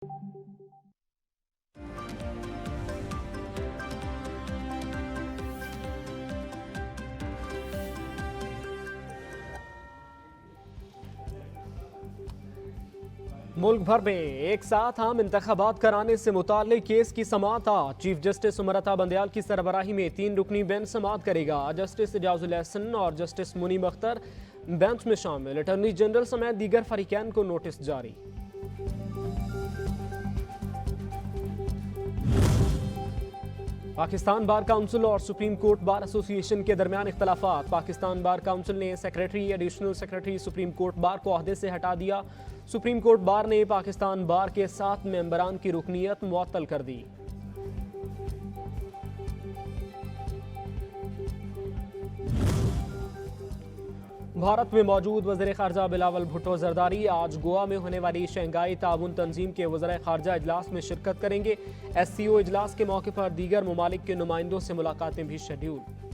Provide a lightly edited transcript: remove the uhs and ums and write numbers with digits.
मुल्क भर में एक साथ आम इंतखाबात कराने से मुताल्लिक केस की समाअत आज चीफ जस्टिस उमर अता बंदयाल की सरबराही में 3 रुकनी बेंच समाअत करेगा। जस्टिस एजाजुल एहसन और जस्टिस मुनीम अख्तर बेंच में शामिल। अटॉर्नी जनरल समेत दीगर फरीकैन को नोटिस जारी। पाकिस्तान बार काउंसिल और सुप्रीम कोर्ट बार एसोसिएशन के दरमियान इख्तलाफात। पाकिस्तान बार काउंसिल ने secretary additional secretary supreme court bar को ओहदे से हटा दिया। सुप्रीम कोर्ट बार ने पाकिस्तान बार के 7 मेंबरान की रुकनीयत मुअत्तल कर दी। भारत में मौजूद वज़ीर ख़ारजा बिलावल भुट्टो ज़रदारी आज गोवा में होने वाली शंघाई ताउन तंजीम के वज़ीर ख़ारजा इजलास में शिरकत करेंगे। SCO इजलास के मौके पर दीगर ममालिक के नुमाइंदों से मुलाकातें भी शेड्यूल।